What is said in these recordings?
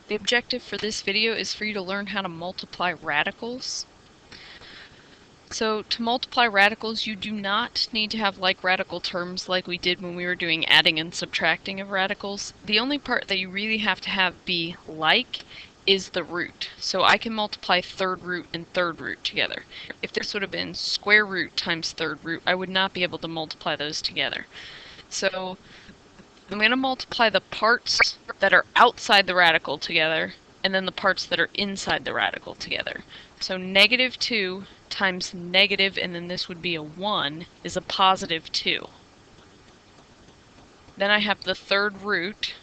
The objective for this video is for you to learn how to multiply radicals. So to multiply radicals, you do not need to have like radical terms like we did when we were doing adding and subtracting of radicals. The only part that you really have to have be like is the root. So I can multiply third root and third root together. If this would have been square root times third root, I would not be able to multiply those together. So I'm going to multiply the parts that are outside the radical together, and then the parts that are inside the radical together. So negative 2 times negative, and then this would be a 1, is a positive 2. Then I have the third root,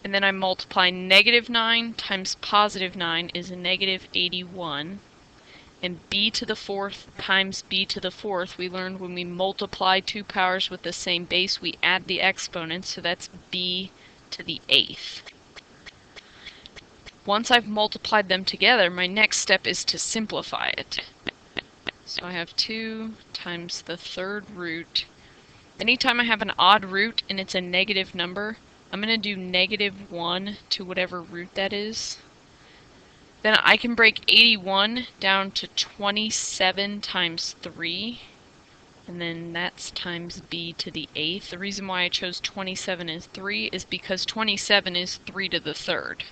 and then I multiply negative 9 times positive 9 is a negative 81. And b to the fourth times b to the fourth, we learned when we multiply two powers with the same base, we add the exponents, so that's b to the eighth. Once I've multiplied them together, my next step is to simplify it. So I have 2 times the third root. Anytime I have an odd root and it's a negative number, I'm going to do negative 1 to whatever root that is. Then I can break 81 down to 27 times 3, and then that's times b to the eighth. The reason why I chose 27 as 3 is because 27 is 3 to the third.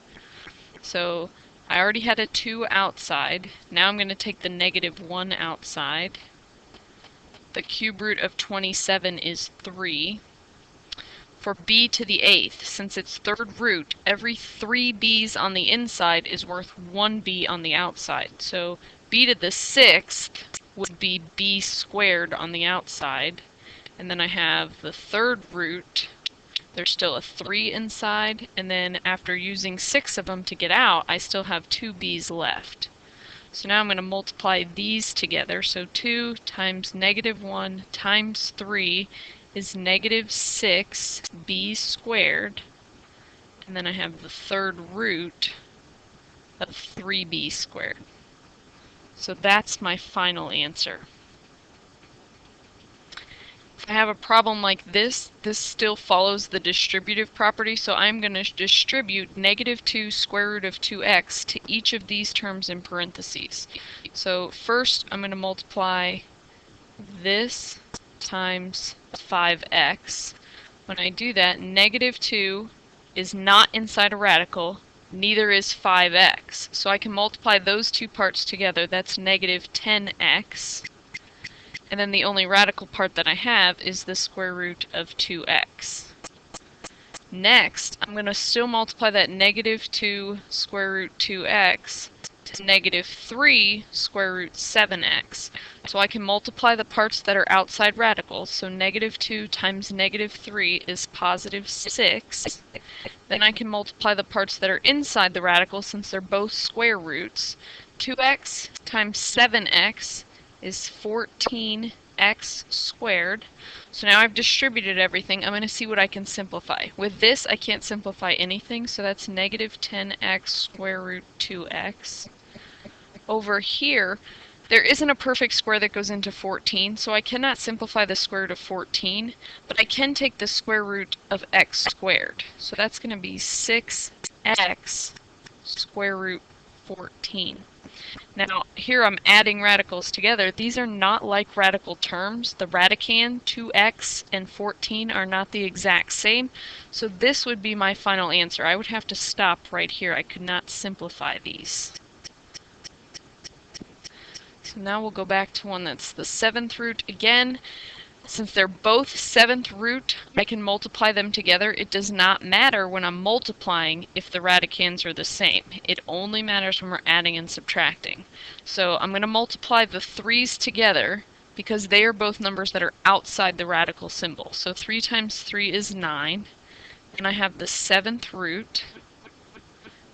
So I already had a 2 outside. Now I'm going to take the negative 1 outside. The cube root of 27 is 3. For b to the eighth, since it's third root, every 3 b's on the inside is worth 1 b on the outside. So b to the sixth would be b squared on the outside. And then I have the third root. There's still a 3 inside. And then after using 6 of them to get out, I still have 2 b's left. So now I'm going to multiply these together. So 2 times negative 1 times 3 is negative 6 b squared, and then I have the third root of 3b squared. So that's my final answer. If I have a problem like this still follows the distributive property, so I'm going to distribute negative 2 square root of 2x to each of these terms in parentheses. So first I'm going to multiply this times 5x. When I do that, negative 2 is not inside a radical, neither is 5x. So I can multiply those two parts together. That's negative 10x. And then the only radical part that I have is the square root of 2x. Next, I'm going to still multiply that negative 2 square root 2x to negative 3 square root 7x. So I can multiply the parts that are outside radicals. So negative 2 times negative 3 is positive 6. Then I can multiply the parts that are inside the radical since they're both square roots. 2x times 7x is 14x squared. So now I've distributed everything. I'm going to see what I can simplify. With this, I can't simplify anything, so that's negative 10x square root 2x. Over here, there isn't a perfect square that goes into 14, so I cannot simplify the square root of 14, but I can take the square root of x squared. So that's going to be 6x square root 14. Now, here I'm adding radicals together. These are not like radical terms. The radicand, 2x and 14, are not the exact same. So this would be my final answer. I would have to stop right here. I could not simplify these. So now we'll go back to one that's the 7th root again. Since they're both 7th root, I can multiply them together. It does not matter when I'm multiplying if the radicands are the same. It only matters when we're adding and subtracting. So I'm going to multiply the 3's together because they are both numbers that are outside the radical symbol. So 3 times 3 is 9. And I have the 7th root.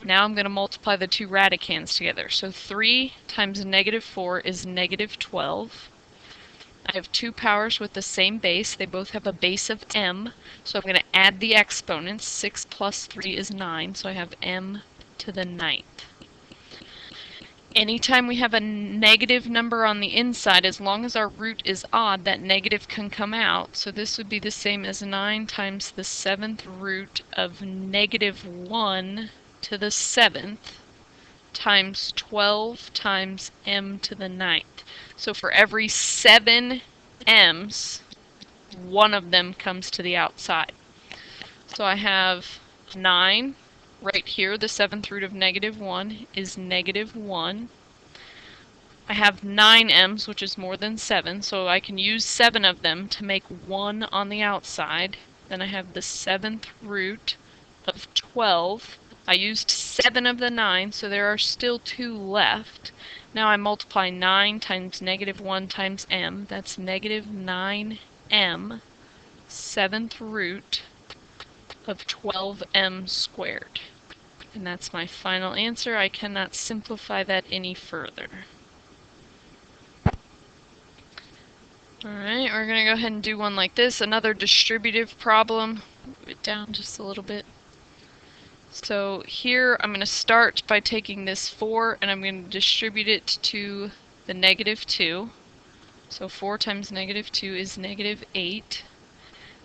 Now I'm going to multiply the two radicands together. So 3 times negative 4 is negative 12. I have two powers with the same base. They both have a base of m. So I'm going to add the exponents. 6 plus 3 is 9. So I have m to the 9th. Anytime we have a negative number on the inside, as long as our root is odd, that negative can come out. So this would be the same as 9 times the 7th root of negative 1 to the 7th times 12 times m to the 9th. So for every 7 m's, one of them comes to the outside. So I have 9 right here. The 7th root of negative 1 is negative 1. I have 9 m's, which is more than 7, so I can use 7 of them to make 1 on the outside. Then I have the 7th root of 12. I used 7 of the 9, so there are still 2 left. Now I multiply 9 times negative 1 times m. That's negative 9m, 7th root of 12m squared. And that's my final answer. I cannot simplify that any further. Alright, we're going to go ahead and do one like this. Another distributive problem. Move it down just a little bit. So here I'm going to start by taking this 4 and I'm going to distribute it to the negative 2. So 4 times negative 2 is negative 8.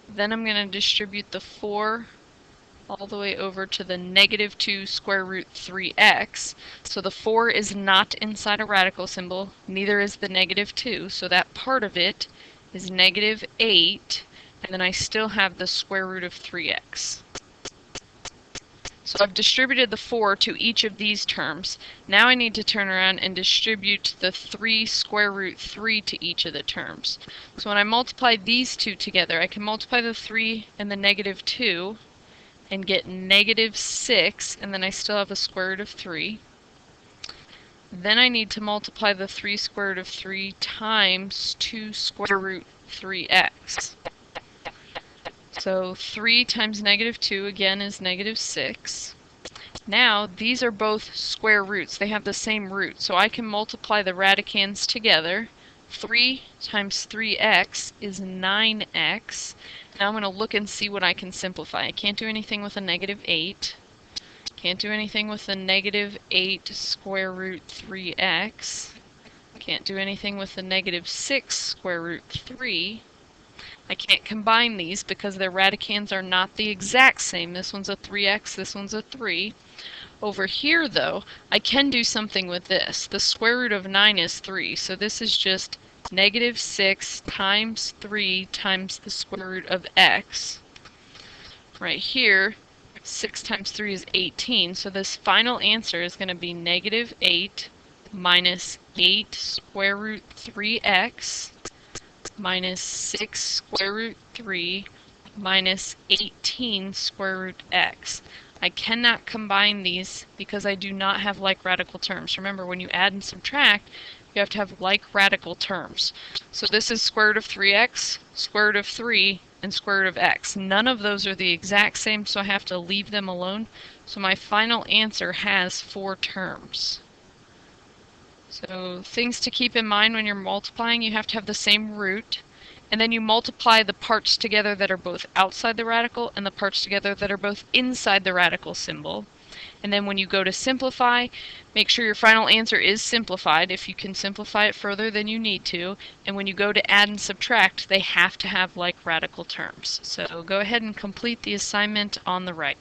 Then I'm going to distribute the 4 all the way over to the negative 2 square root 3x. So the 4 is not inside a radical symbol, neither is the negative 2, so that part of it is negative 8, and then I still have the square root of 3x. So I've distributed the 4 to each of these terms. Now I need to turn around and distribute the 3 square root 3 to each of the terms. So when I multiply these two together, I can multiply the 3 and the negative 2 and get negative 6, and then I still have a square root of 3. Then I need to multiply the 3 square root of 3 times 2 square root 3x. So 3 times negative 2 again is negative 6. Now these are both square roots. They have the same root, so I can multiply the radicands together. 3 times 3x is 9x. Now I'm going to look and see what I can simplify. I can't do anything with a negative 8. Can't do anything with the negative 8 square root 3x. Can't do anything with the negative 6 square root 3. I can't combine these because their radicands are not the exact same. This one's a 3x, this one's a 3. Over here, though, I can do something with this. The square root of 9 is 3, so this is just negative 6 times 3 times the square root of x. Right here, 6 times 3 is 18, so this final answer is going to be negative 8 minus 8 square root 3x minus 6 square root 3 minus 18 square root x. I cannot combine these because I do not have like radical terms. Remember, when you add and subtract, you have to have like radical terms. So this is square root of 3x, square root of 3, and square root of x. None of those are the exact same, so I have to leave them alone. So my final answer has 4 terms. So things to keep in mind when you're multiplying, you have to have the same root, and then you multiply the parts together that are both outside the radical and the parts together that are both inside the radical symbol. And then when you go to simplify, make sure your final answer is simplified. If you can simplify it further, then you need to. And when you go to add and subtract, they have to have like radical terms. So go ahead and complete the assignment on the right.